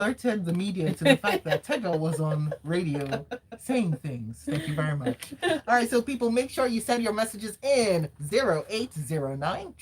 alerted the media to the fact that Tega was on radio saying things. Thank you very much. All right, so people, make sure you send your messages in 0809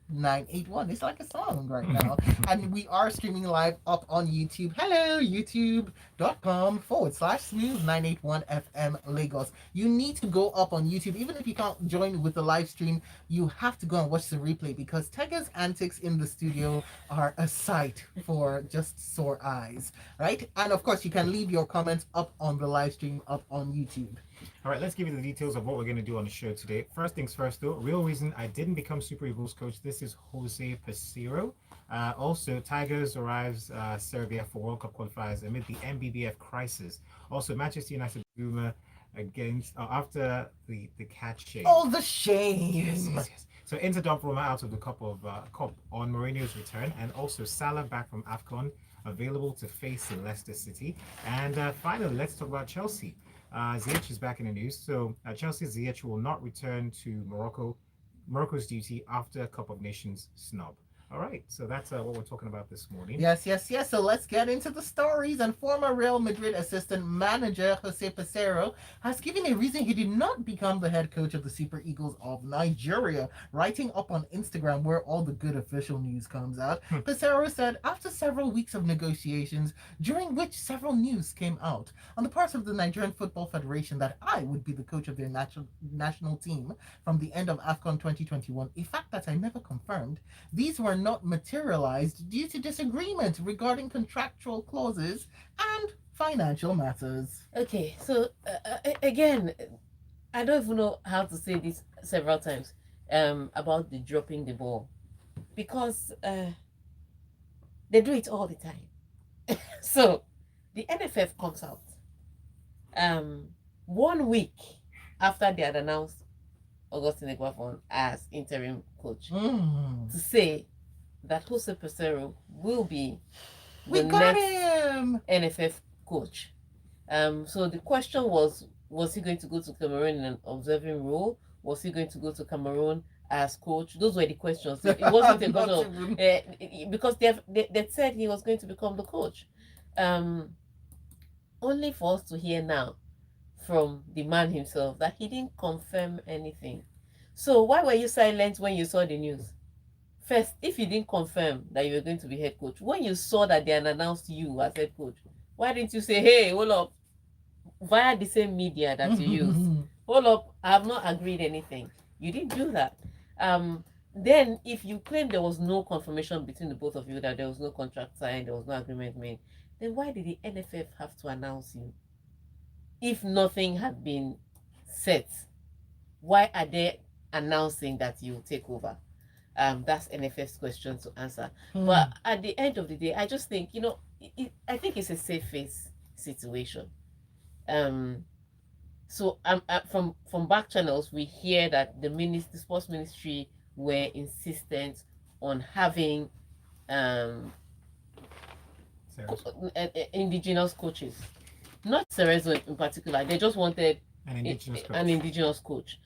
981. It's like a song right now. And we are streaming live up on YouTube. Hello, youtube.com/smooth981 FM Lagos. You need to go up on YouTube. Even if you can't join with the live stream, you have to go and watch the replay because Tega's antics in the studio are a sight for just sore eyes, right? And of course, you can leave your comments up on the live stream up on YouTube. All right, let's give you the details of what we're going to do on the show today. First things first, though, real reason I didn't become Super Eagles coach. This is Jose Pesero. Also, Tigers arrives Serbia for World Cup qualifiers amid the MBBF crisis. Also, Manchester United Boomer against after the catch shame. Oh, the shame! Yes. So Inter dump Roma out of the Cup on Mourinho's return, and also Salah back from AFCON, available to face Leicester City. And finally, let's talk about Chelsea. Ziyech is back in the news. So Chelsea's Ziyech will not return to Morocco's duty after Cup of Nations snub. All right, so that's what we're talking about this morning. Yes. So let's get into the stories. And former Real Madrid assistant manager Jose Pesero has given a reason he did not become the head coach of the Super Eagles of Nigeria, writing up on Instagram where all the good official news comes out. Pesero said, after several weeks of negotiations, during which several news came out on the part of the Nigerian Football Federation that I would be the coach of their national team from the end of AFCON 2021, a fact that I never confirmed, these were not materialized due to disagreement regarding contractual clauses and financial matters. Okay, so again, I don't even know how to say this several times about the dropping the ball, because they do it all the time. So the NFF comes out 1 week after they had announced Augustine Eguavoen as interim coach to say that Jose Pesero will be the next NFF coach. So the question was he going to go to Cameroon in an observing role? Was he going to go to Cameroon as coach? Those were the questions. It wasn't a question because they said he was going to become the coach. Only for us to hear now from the man himself that he didn't confirm anything. So why were you silent when you saw the news? First, if you didn't confirm that you were going to be head coach, when you saw that they had announced you as head coach, why didn't you say, hey, hold up, via the same media that you use, hold up, I have not agreed anything. You didn't do that. Then if you claim there was no confirmation between the both of you, that there was no contract signed, there was no agreement made, then why did the NFF have to announce you? If nothing had been set, why are they announcing that you take over? That's NFF's question to answer. But at the end of the day, I just think, I think it's a safe face situation. So from back channels, we hear that the sports ministry were insistent on having indigenous coaches, not Cerezo in particular. They just wanted an indigenous coach.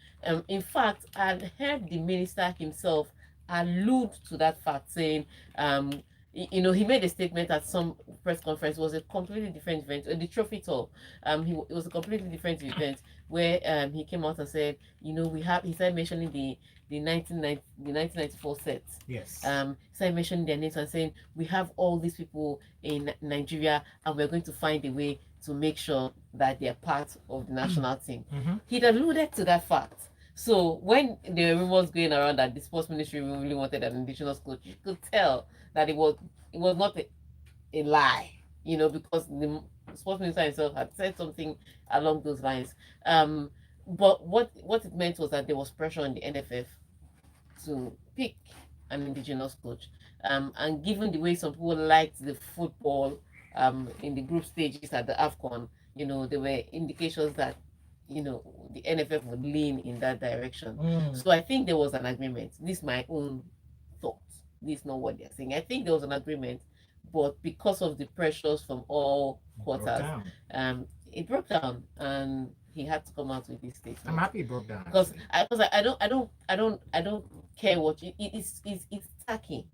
In fact, I heard the minister himself allude to that fact, saying, he made a statement at some press conference. It was a completely different event, the trophy tour. It was a completely different event where he came out and said, he started mentioning the 1994 sets. Yes. Started mentioning their names and saying, we have all these people in Nigeria and we're going to find a way to make sure that they're part of the national team. He'd alluded to that fact. So when the rumors going around that the sports ministry really wanted an indigenous coach, you could tell that it was not a lie, because the sports minister himself had said something along those lines. But what it meant was that there was pressure on the NFF to pick an indigenous coach. And given the way some people liked the football in the group stages at the AFCON, there were indications that the NFF would lean in that direction. So I think there was an agreement. This is my own thought. This is not what they're saying. I think there was an agreement, but because of the pressures from all quarters, it broke down, and he had to come out with this statement. I'm happy it broke down because I don't care what it's tacky.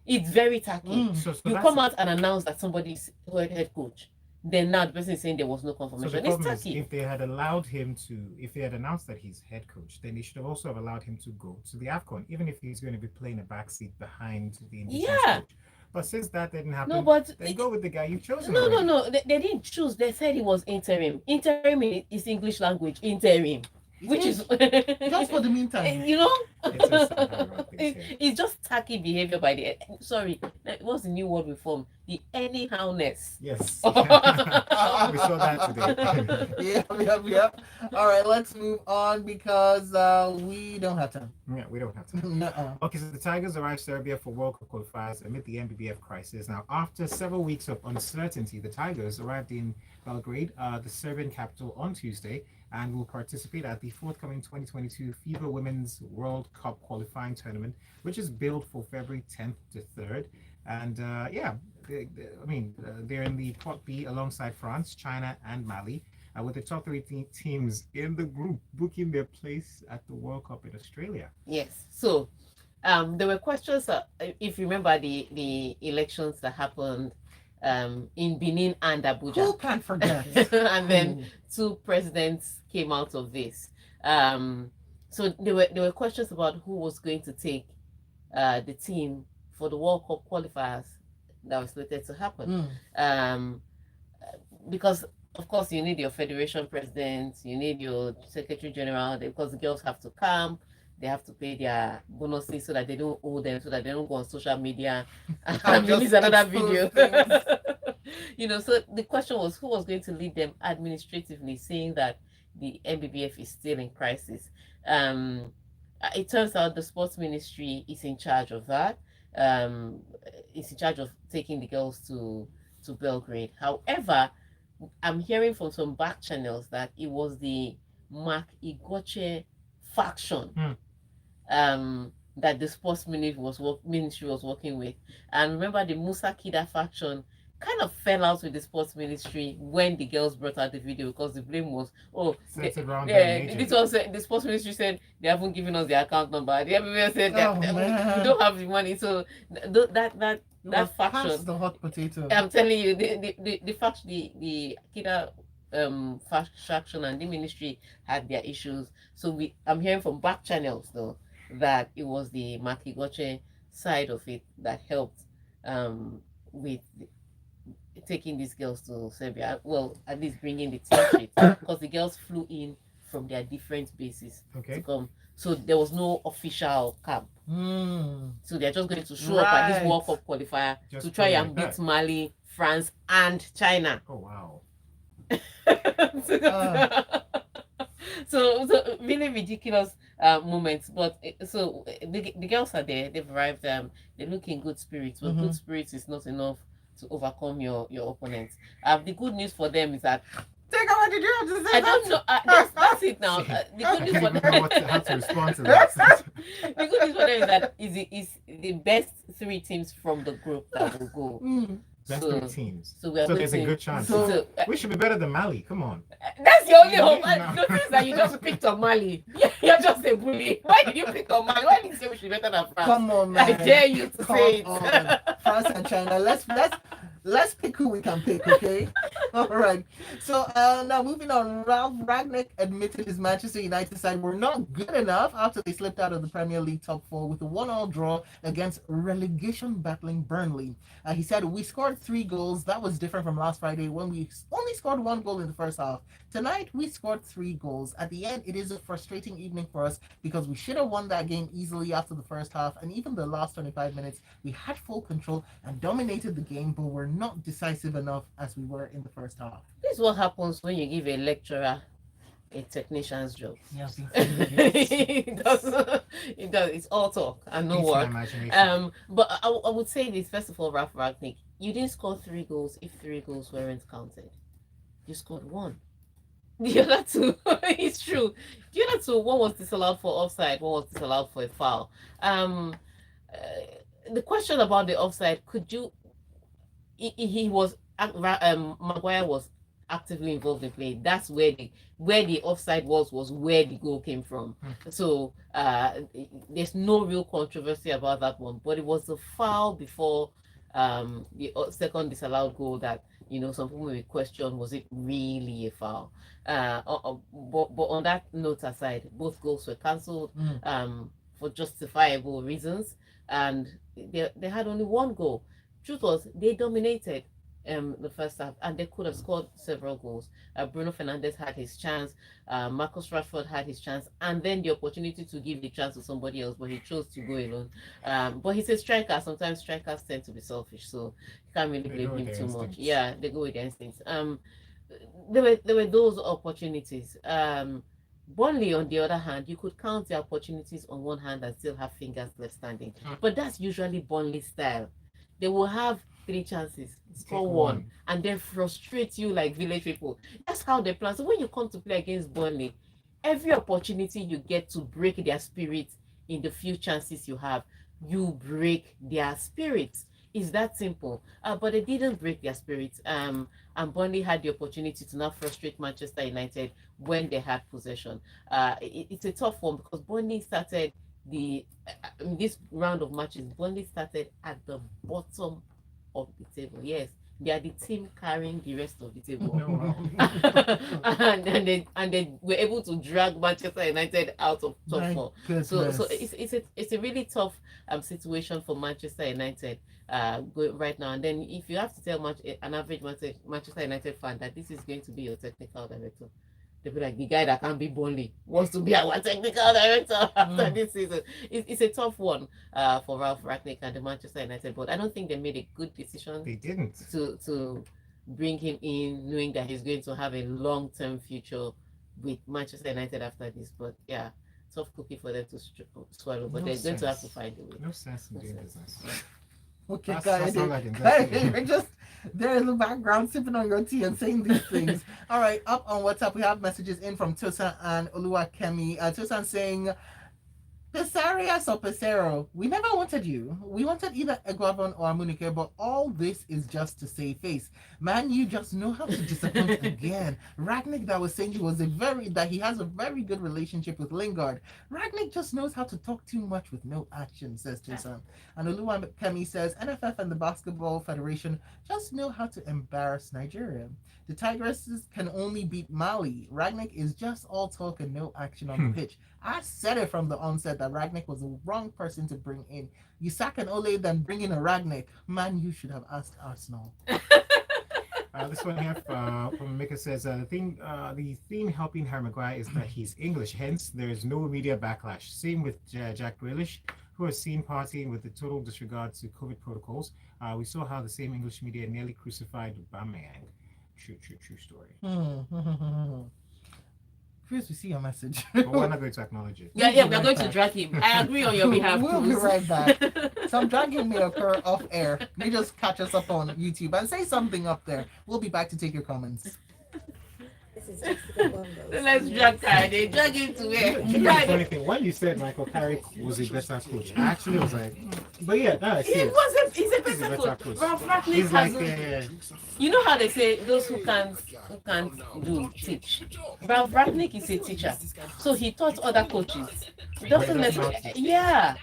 It's very tacky. Mm. You come out and announce that somebody's head coach. Then now the person is saying there was no So confirmation. the It's problem is, tacky. if they had allowed him to, if they had announced that he's head coach, then they should have also have allowed him to go to the AFCON, even if he's going to be playing a backseat behind the indigenous Yeah. coach. But since that didn't happen, No, but then go with the guy you've chosen. no, already. no, no. They didn't choose. They said it was interim. Interim is English language. Interim, which is just for the meantime. you know, It's just how I run things here. it's just tacky behavior by the. Sorry, what's the new word we formed? The anyhowness. Yes. We saw that today. Yep. All right, let's move on because we don't have time. Yeah, we don't have to. Nuh-uh. Okay, so the Tigers arrived Serbia for World Cup qualifiers amid the MBBF crisis. Now, after several weeks of uncertainty, the Tigers arrived in Belgrade, the Serbian capital, on Tuesday and will participate at the forthcoming 2022 FIBA Women's World Cup qualifying tournament, which is billed for February 10th to 3rd. And they're in the Pot B alongside France, China, and Mali, with the top three teams in the group booking their place at the World Cup in Australia. Yes. So, there were questions. If you remember the elections that happened in Benin and Abuja. Who can't forget? And then two presidents came out of this. So there were questions about who was going to take the team for the World Cup qualifiers that was slated to happen. Because of course you need your federation president, you need your secretary general, because the girls have to camp. They have to pay their bonuses so that they don't owe them, so that they don't go on social media and release another video. So the question was who was going to lead them administratively, seeing that the MBBF is still in crisis. It turns out the sports ministry is in charge of that. It's in charge of taking the girls to Belgrade. However, I'm hearing from some back channels that it was the Mark Igoche faction that the sports ministry was working with. And remember, the Musa Kida faction kind of fell out with the sports ministry when the girls brought out the video, because the blame was, the sports ministry said they haven't given us the account number. The MBBF said we don't have the money. So that faction, the hot potato. I'm telling you, the faction, the Kida faction and the ministry had their issues. So I'm hearing from back channels though that it was the Maki Goche side of it that helped with taking these girls to Serbia. Well, at least bringing the team sheet, because the girls flew in from their different bases to come. So there was no official camp. So they're just going to show up at this World Cup qualifier to try and beat Mali, France, and China. Oh wow. So really ridiculous moments, but the girls are there. They've arrived. They look in good spirits, but good spirits is not enough to overcome your opponents. The good news for them is that What did you have to say? I don't know. That's it now. The good news for them. How to respond to that. The good news for them is that is the best three teams from the group that will go. Best three teams. So there's a good chance. We should be better than Mali. Come on. That's your only hope. The thing is that you just picked on Mali. You're just a bully. Why did you pick on Mali? Why did you say we should be better than France? Come on, man. I dare you to say it. France and China. Let's pick who we can pick, okay? All right. So now moving on, Ralph Ragnick admitted his Manchester United side were not good enough after they slipped out of the Premier League top four with a 1-1 draw against relegation battling Burnley. He said, "We scored 3 goals. That was different from last Friday when we only scored 1 goal in the first half. Tonight, we scored 3 goals. At the end, it is a frustrating evening for us because we should have won that game easily after the first half, and even the last 25 minutes, we had full control and dominated the game, but we're not decisive enough as we were in the first half." This is what happens when you give a lecturer a technician's job. Yeah, It does. It's all talk and no work. But I would say this, first of all, Ralph Ragnick, you didn't score 3 goals if 3 goals weren't counted. You scored 1. The other 2, it's true. The other 2, one was disallowed for offside, one was disallowed for a foul. The question about the offside, could you? He was Maguire was actively involved in play. That's where the offside was where the goal came from. So there's no real controversy about that one. But it was a foul before the second disallowed goal that some people may question, was it really a foul? But on that note aside, both goals were cancelled for justifiable reasons, and they had only one goal. Truth was, they dominated the first half, and they could have scored several goals. Bruno Fernandes had his chance, Marcus Rashford had his chance, and then the opportunity to give the chance to somebody else, but he chose to go alone. But he's a striker. Sometimes strikers tend to be selfish, so you can't really blame him too much. Yeah, they go with their instincts. There were those opportunities. Burnley, on the other hand, you could count the opportunities on one hand and still have fingers left standing. But that's usually Burnley style. They will have 3 chances, score one, and then frustrate you like village people. That's how they plan. So when you come to play against Burnley, every opportunity you get to break their spirit in the few chances you have, you break their spirits. It's that simple. But they didn't break their spirits. And Burnley had the opportunity to now frustrate Manchester United when they had possession. It's a tough one because Burnley started this round of matches. Burnley started at the bottom of the table. Yes, they are the team carrying the rest of the table. and they were able to drag Manchester United out of top 4. So it's a really tough situation for Manchester United going right now. And then if you have to tell an average Manchester United fan that this is going to be your technical director, they'll be like, the guy that can't be Burnley wants to be our technical director after this season. It's a tough one for Ralph Rangnick and the Manchester United board. I don't think they made a good decision. They didn't. To bring him in, knowing that he's going to have a long-term future with Manchester United after this. But yeah, tough cookie for them to swallow. But they're going to have to find a way. No sense in doing business. Okay, guys, you're just there in the background sipping on your tea and saying these things. All right, up on WhatsApp, we have messages in from Tosa and Oluwakemi. Tosa saying, Pesarias or Pesero, we never wanted you. We wanted either Eguavon or Amunike, but all this is just to save face. Man, you just know how to disappoint again. Ragnick that was saying that he has a very good relationship with Lingard. Ragnick just knows how to talk too much with no action, says Tosan. And Oluwakemi says, NFF and the Basketball Federation just know how to embarrass Nigeria. The Tigresses can only beat Mali. Ragnick is just all talk and no action on the pitch. I said it from the onset that Ragnick was the wrong person to bring in. You sack an Ole, then bring in a Ragnick. Man, you should have asked Arsenal. This one here from Mika says, the theme helping Harry Maguire is that he's English, hence there is no media backlash. Same with Jack Grealish, who was seen partying with the total disregard to COVID protocols. We saw how the same English media nearly crucified Aubameyang. True story. Chris, we see your message. But we're not going to acknowledge it. Yeah, we're going to drag him. I agree on your behalf. We'll be right back. Some dragging may occur off air. You just catch us up on YouTube and say something up there. We'll be back to take your comments. Let's drag Carrick. Drag him to where? You know the funny thing, when you said Michael Carrick was a better coach, I actually was like, but yeah, that's it. He's a better coach. Ralph Rangnick has you know how they say those who can't do teach. Ralph Rangnick is a teacher, so he taught other coaches. Doesn't necessarily, yeah.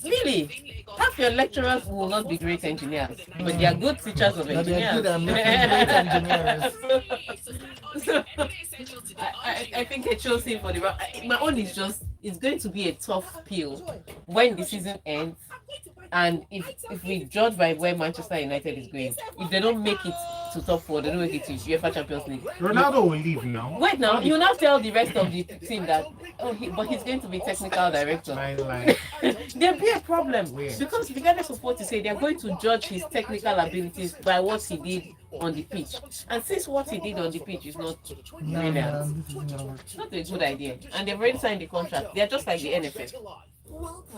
Really, half your lecturers will not be great engineers, but they are good teachers of engineers. Great engineers. I think I chose him for the. My own is just it's going to be a tough pill when the season ends, and if we judge by where Manchester United is going, if they don't make it to top 4, they don't make it to UEFA Champions League. Ronaldo will leave now. Wait now, you now tell the rest of the team that but he's going to be technical director. There'll be a problem because regardless of what you say, they're going to judge his technical abilities by what he did on the pitch. And since what he did on the pitch is not brilliant, it's not a good idea. And they've already signed the contract. They're just like the NFF.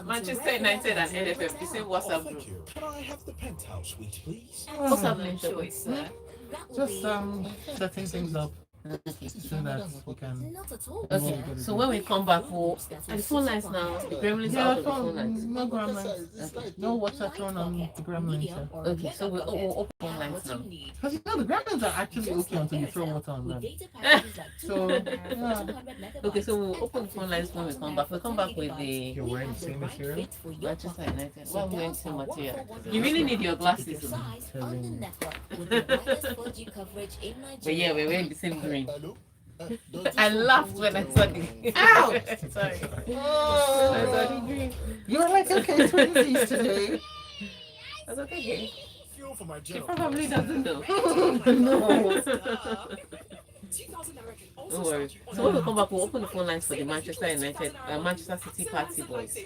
Manchester United and NFF, the same WhatsApp group. Can I have the penthouse suite, please? What's happening to us? Just setting things up. Okay. So that we can. Not at all. Okay. Yeah. So when we come back, we'll and the phone lines now. The gremlins are out of the phone lines. No gremlins. Okay. No WhatsApp phone on the gremlins. Okay. So we'll open phone lines now. Because you know the gremlins are actually okay until you throw water on them. So yeah. Okay. So we'll open the phone lines when we come back. We'll come back with the You're wearing the same material? Manchester United. Well, we're wearing same material. You really need your glasses. But yeah, we're wearing the same green. I laughed when I saw the. Ow! Sorry. Oh, I saw the green. you're like okay twinsies today. I was like, okay. Fuel for my She job. probably doesn't know. No. Don't worry. So when we come back, we'll open the phone lines for the Manchester United, Manchester City Party Boys.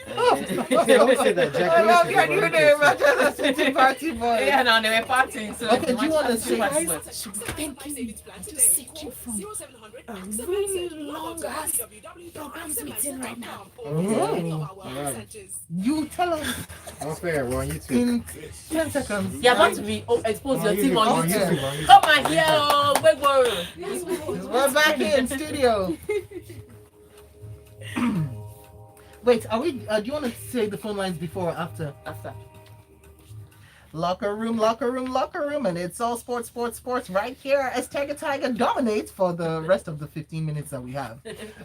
I always say that Jack I love Grealish your is new one name, of Manchester City Party Boy. Yeah, no, they were partying. So Okay, the do you want to Manchester City say- Party Boys. A really long ass programs meeting right now. You tell us Oh, fair. We're on YouTube. in 10 seconds. You're about to be expose your team on on YouTube. YouTube, on YouTube. Come on here, oh, wait, wait. We're back here in studio. Wait, are we? Do you want to say the phone lines before or after? After. Locker room, locker room, locker room, and it's all sports, sports, sports right here as Tiger dominates for the rest of the 15 minutes that we have.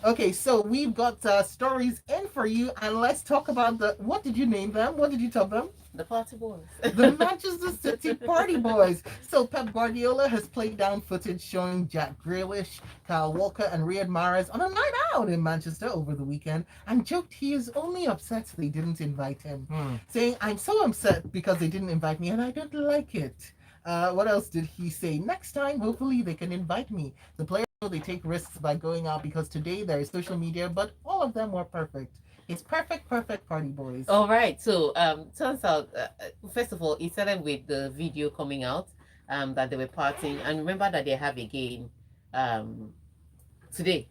Okay, so we've got stories in for you, and let's talk about the. What did you name them? What did you tell them? The Party Boys. The Manchester City Party Boys. So Pep Guardiola has played down footage showing Jack Grealish, Kyle Walker, and Riyad Mahrez on a night out in Manchester over the weekend, and joked he is only upset they didn't invite him, saying, "I'm so upset because they didn't invite me, and I don't like it." What else did he say? Next time, hopefully they can invite me. The players know they take risks by going out because today there is social media, but all of them were perfect. It's perfect party boys. All right. So, turns out, first of all, it started with the video coming out, that they were partying, and remember that they have a game, today,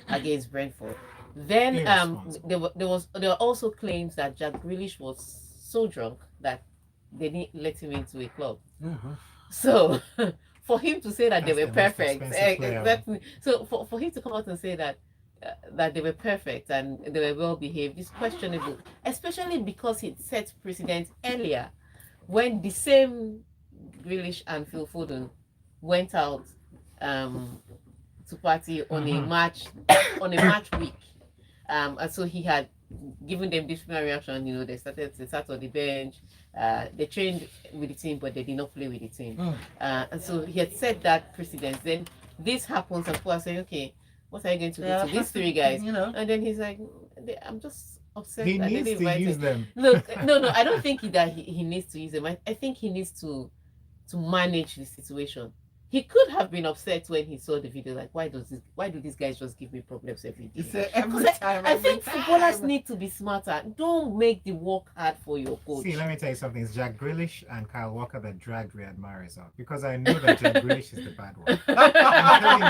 against Brentford. Then, there were also claims that Jack Grealish was so drunk that they didn't let him into a club. So, for him to say that That's they were the most perfect, expensive player. exactly. So, for him to come out and say that. That they were perfect and they were well behaved is questionable, especially because it set precedent earlier when the same Grealish and Phil Foden went out to party on a match week, and so he had given them disciplinary reaction. You know, they sat on the bench, they trained with the team, but they did not play with the team, and so he had set that precedent. Then this happens, and people are saying, okay, what are you going to do to these three guys? You know. And then he's like, I'm just upset He that they needs didn't to invite use him. them. Look, no, I don't think that he needs to use them. I think he needs to manage the situation. He could have been upset when he saw the video, like, why do these guys just give me problems every day? It's every Because time. I think every footballers time. need to be smarter. Don't make the work hard for your coach. See, let me tell you something. It's Jack Grealish and Kyle Walker that dragged Riyad Mahrez out because I know that Jack Grealish is the bad one. I'm telling you.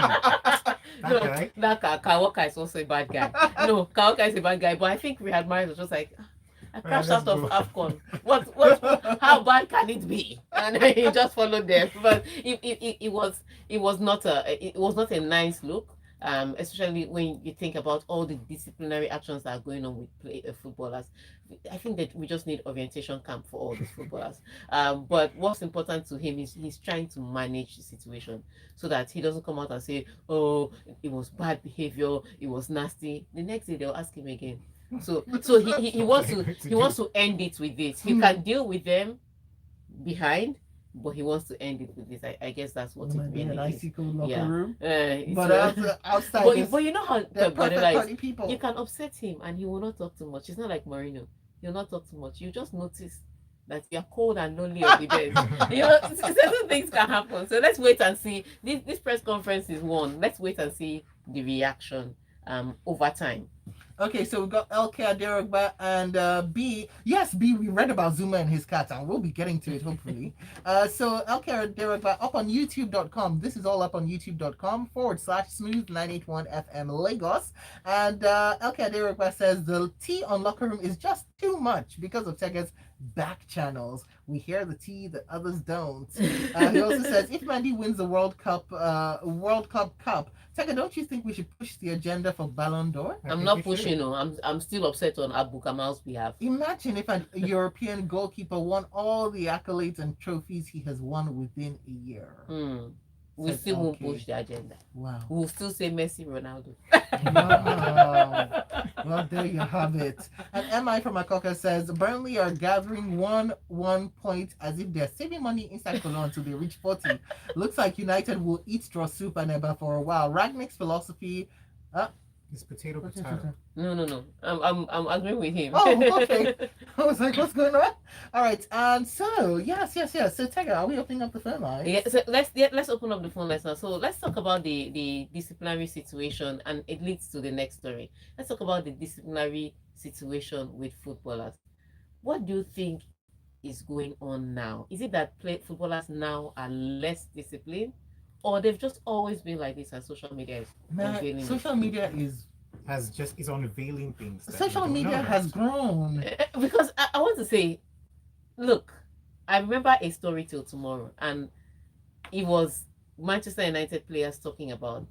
That guy. That Kyle Walker is also a bad guy. No, Kyle Walker is a bad guy, but I think Riyad Mahrez was just like, I crashed let's out of go. AFCON. How bad can it be? And he just followed them. But it was not a nice look. Especially when you think about all the disciplinary actions that are going on with footballers. I think that we just need orientation camp for all these footballers. But what's important to him is he's trying to manage the situation so that he doesn't come out and say, "Oh, it was bad behavior, it was nasty." The next day they'll ask him again. So he wants to end it with this. He can deal with them behind, but he wants to end it with this. I guess that's what it Might be an really is. icy cold locker Yeah. room. But But outside, but you know how they're Pep perfect Guardiola is. party people. You can upset him and he will not talk too much. It's not like Mourinho. He'll not talk too much. You just notice that you're cold and lonely on the bench. You know, certain things can happen. So let's wait and see. This press conference is one. Let's wait and see the reaction over time. Okay, so we've got LK Aderogba and B. Yes, B, we read about Zuma and his cat, and we'll be getting to it, hopefully. So LK Aderogba up on youtube.com. This is all up on youtube.com/smooth981 FM Lagos. And LK Aderogba says the tea on locker room is just too much because of Tega's back channels. We hear the tea that others don't. He also says, if Mandy wins the World Cup, Tega, don't you think we should push the agenda for Ballon d'Or? I'm not pushing. No, I'm still upset on Abu Kamal's behalf. Imagine if a European goalkeeper won all the accolades and trophies he has won within a year. We still won't push the agenda. Wow. We'll still say Messi, Ronaldo. Wow. Well, there you have it. And MI from Akoka says Burnley are gathering one point as if they're saving money inside Cologne until they reach 40. Looks like United will eat straw soup and Eba for a while. Ragnick's philosophy. It's potato. No. I'm agreeing with him. Oh, okay. I was like, what's going on? All right. And so, yes. So, Tega, are we opening up the phone line? Yeah. So let's open up the phone lines now. So let's talk about the disciplinary situation, and it leads to the next story. Let's talk about the disciplinary situation with footballers. What do you think is going on now? Is it that footballers now are less disciplined, or they've just always been like this, and social media is unveiling it? Social media is unveiling things. Social media has grown. Because I want to say, look, I remember a story till tomorrow, and it was Manchester United players talking about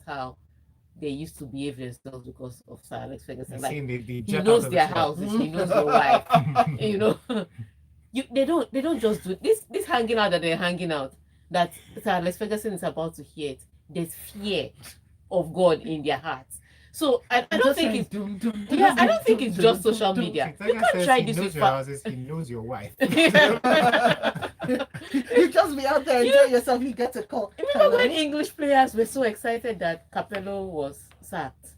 how they used to behave themselves because of Sir Alex Ferguson. Like, he knows their houses, he knows your wife. You know, they don't just do this hanging out that they're hanging out. That Sir Alex Ferguson is about to hear it. There's fear of God in their hearts. So I don't think it's I don't think it's just social media. You can't try this with houses. He knows your wife. You just be out there, enjoy yourself. You get a call. Remember when English players were so excited that Capello was sacked?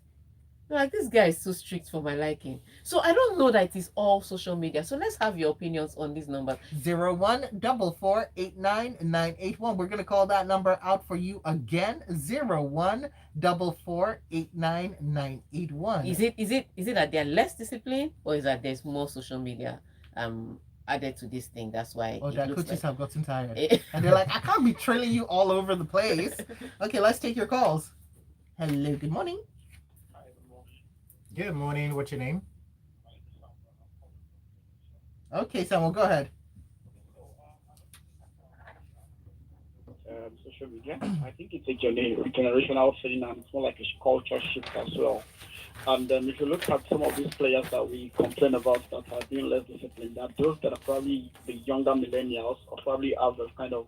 Like, this guy is so strict for my liking. So I don't know that it is all social media. So let's have your opinions on this number. 0144898981. We're gonna call that number out for you again. 0144898981. Is it that they're less disciplined, or is that there's more social media added to this thing? That's why. Or that coaches have gotten tired. And they're like, I can't be trailing you all over the place. Okay, let's take your calls. Hello, good morning. Good morning. What's your name? Okay, Samuel, go ahead. Social media, I think it's a generational thing, and it's more like a culture shift as well. And if you look at some of these players that we complain about that are being less disciplined, that those that are probably the younger millennials, or probably have a kind of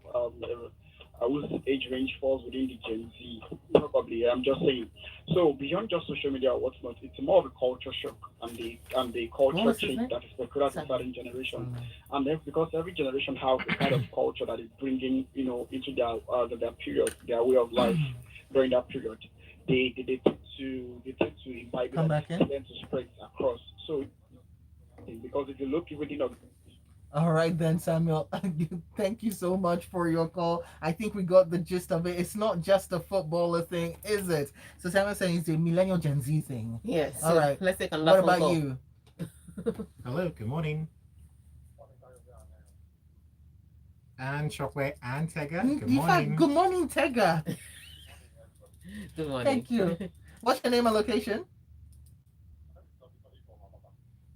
whose age range falls within the Gen Z, probably. I'm just saying. So beyond just social media or whatnot, it's more of a culture shock and the culture change that is peculiar to certain generation. And then because every generation has a kind of culture that is bringing, into their period, their way of life during that period. They tend to imbibe that and then to spread across. So because if you look within all right then, Samuel. Thank you so much for your call. I think we got the gist of it. It's not just a footballer thing, is it? So Samuel saying it's a millennial Gen Z thing. Yes. All right. Let's take another What about call. you? Hello. Good morning. And Chocolate and Tega. Good morning. Good morning, Tega. Good morning. Thank you. What's your name and location?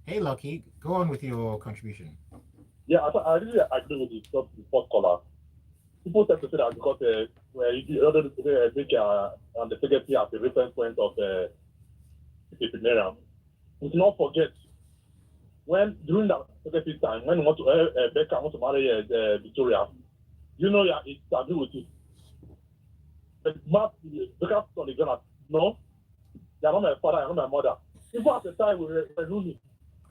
Hey, Lucky. Go on with your contribution. Yeah, I really agree with the first caller. People tend to say that because the secretary as a reference point of the disciplinarian. We do not forget when during that secretary time, when Becca wants to marry Victoria, it's agree with you. But Becca on the ground, no, you're not my father, you're not my mother. Even at the time we were ruling.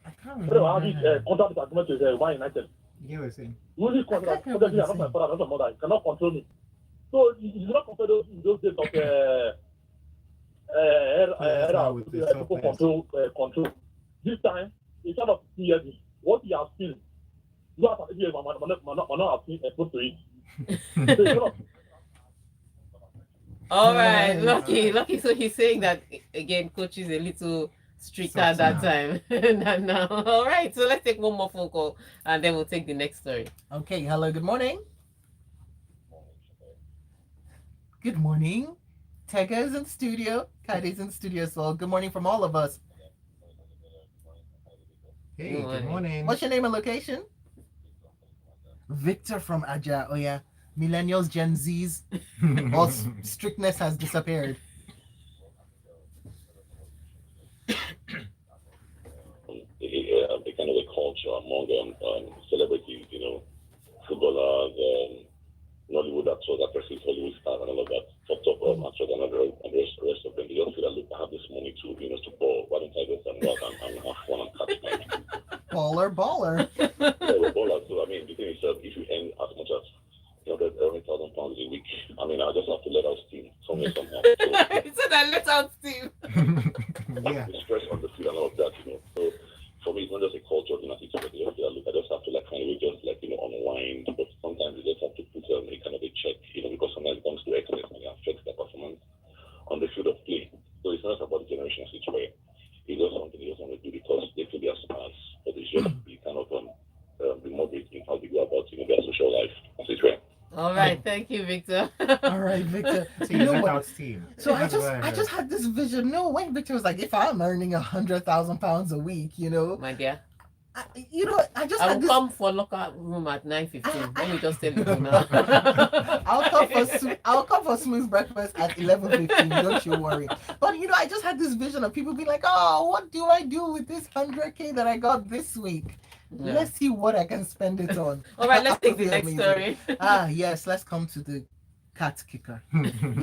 I can't remember. Contract agreement with Man United. You were saying. Only contract not my father, not my mother. You cannot control me. So you do not compare those days of control. This time, instead of 2 years, what you have seen, you have to have seen exposed to it. All right, Lucky. So he's saying that again, coach is a little stricter at that time. No. All right, so let's take one more phone call and then we'll take the next story. Okay, hello, good morning. Good morning. Tega is in studio. Kaide's in studio as well. Good morning from all of us. Hey, Good good morning. morning. What's your name and location? Victor from Aja. Oh yeah, millennials, Gen Zs, all strictness has disappeared. A kind of a culture among celebrities, footballers, Nollywood actors, actresses, Hollywood stars, and all of that. Top actors and the rest of them. They just feel that, look, I have this money to ball. Why don't I just go out and have fun and catch money? Baller. Yeah, we're ballers. So, I mean, the thing is, if you earn as much as £100,000 a week, I mean, I just have to let out steam somewhere, somehow. So that let out steam. Yeah. The stress on the field and all of that, So, for me, it's not just a culture of attitude, but just look, I just have to kind of just unwind. But sometimes you just have to put a kind of a check, because sometimes it comes to excess and it affects the performance on the field of play. So it's not about the generational switch where it's just something you just want to do because they feel their stars, but it's just be kind of be moderate in how they go about their social life. That's it, right? All right, thank you, Victor. All right, Victor. So You you know let what? out steam. So I That's what just heard. had this vision. No, when Victor was like, if I'm earning £100,000 a week, My dear, I just I had will this. come for locker room at 9:15. Let me just tell you now. I'll come for smooth breakfast at 11:15. Don't you worry. But I just had this vision of people being like, "Oh, what do I do with this 100K that I got this week? Yeah. Let's see what I can spend it on." All right, let's take the Absolutely next amazing. story. Yes, let's come to the cat kicker.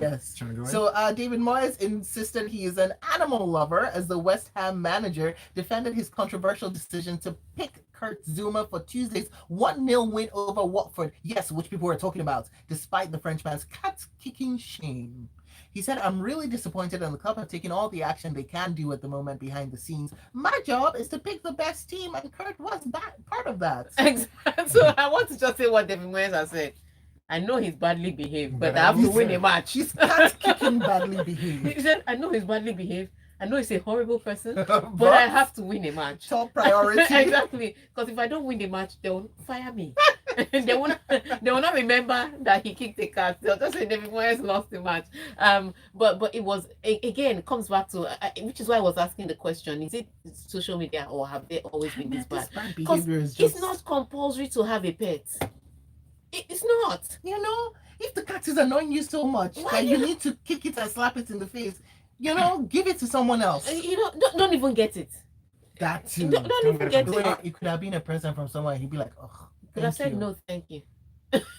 Yes. Shall we go in? So David Moyes insisted he is an animal lover as the West Ham manager defended his controversial decision to pick Kurt Zuma for Tuesday's 1-0 win over Watford. Yes, which people were talking about, despite the Frenchman's cat-kicking shame. He said, "I'm really disappointed and the club have taken all the action they can do at the moment behind the scenes. My job is to pick the best team and Kurt was part of that." Exactly. So I want to just say what David Moyes has said. I know he's badly behaved, but I have to win a match. She's cat-kicking badly behaved. He said, I know he's badly behaved. I know he's a horrible person, but I have to win a match. Top priority. Exactly. Because if I don't win the match, they will fire me. they will not remember that he kicked the cat. They'll just say David Moyes lost the match. But it was again, it comes back to which is why I was asking the question: is it social media or have they always been this bad? Because behavior is just... it's not compulsory to have a pet. It's not. If the cat is annoying you so much Why that you- you need to kick it and slap it in the face, give it to someone else. Don't even get it. That too. Don't even get Wait, it. it could have been a present from someone. He'd be like, "Oh, Could have thank said you." no, thank you.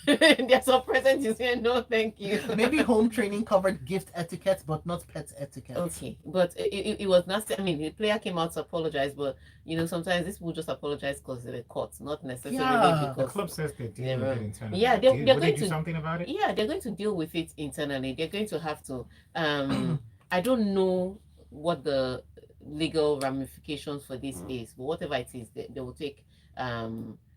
There's some present you say no, thank you. Maybe home training covered gift etiquette, but not pet etiquette. Okay, but it was nasty. I mean, the player came out to apologize, but sometimes these people just apologize because they were caught, not necessarily Yeah. The because. club says they're dealing with it internally. Yeah, they're Will going they do to- something about it? Yeah, they're going to deal with it internally. They're going to have to. I don't know what the legal ramifications for this is, but whatever it is, they will take.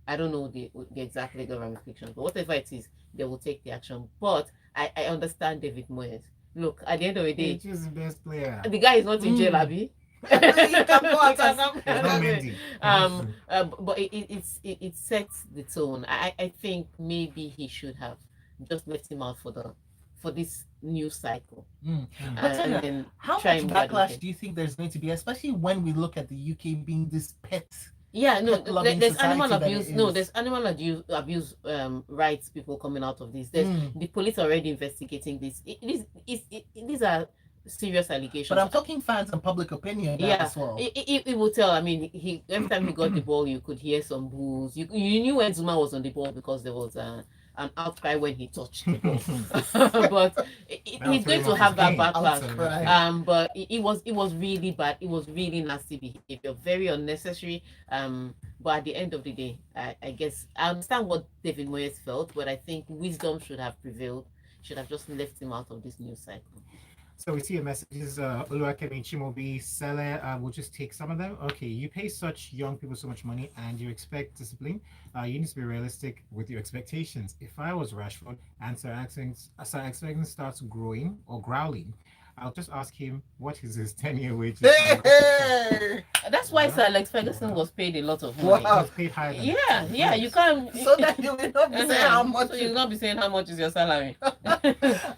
I don't know the exact legal ramifications, but whatever it is, they will take the action. But I understand David Moyes. Look, at the end of the day, He's just the best player. the guy is not in jail, Mm. Abi. He can go out He can and- come- It's not Mendy. but it sets the tone. I think maybe he should have just let him out for this new cycle. Mm. Mm. But tell And you, then How try much and guard backlash again. do you think there's going to be, especially when we look at the UK being this pet? Yeah, no, pet-loving there's animal society that it abuse. No, is? there's animal abuse rights people coming out of this. There's Mm. the police are already investigating this. These are serious allegations. But I'm talking fans and public opinion now Yeah, as well. it will tell. I mean, every time he got the ball, you could hear some boos. You knew when Zuma was on the ball because there was an outcry when he touched the ball. But he's going to have that backlash. Outcry. But it was really bad. It was really nasty behavior, very unnecessary. But at the end of the day, I guess I understand what David Moyes felt, but I think wisdom should have prevailed. Should have just left him out of this new cycle. So we see a messages, Oluwakemi Chimobi, Sele, we'll just take some of them. Okay, you pay such young people so much money and you expect discipline. You need to be realistic with your expectations. If I was Rashford and Sir Axel starts growing or growling, I'll just ask him what is his 10-year wages. That's why Sir Alex Ferguson was paid a lot of money. Wow. He's paid higher than Yeah, you can't. So that you will not be saying how much. So you'll not be saying how much is your salary.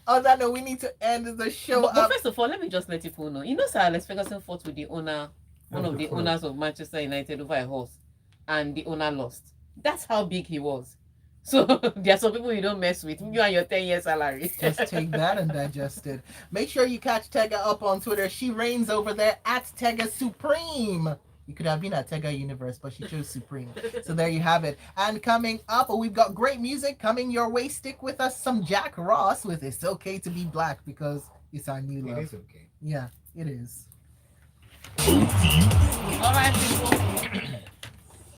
On that note, we need to end the show But up. first of all, let me just let people know. Sir Alex Ferguson fought with the owner one of the owners of Manchester United over a horse, and the owner lost. That's how big he was. So there are some people you don't mess with. You and your 10-year salary. Just take that and digest it. Make sure you catch Tega up on Twitter. She reigns over there at Tega Supreme. You could have been at Tega Universe, but she chose Supreme. So there you have it. And coming up, we've got great music coming your way. Stick with us. Some Jack Ross with It's Okay to Be Black, because it's our new love. It is okay. Yeah, it is. All right, people.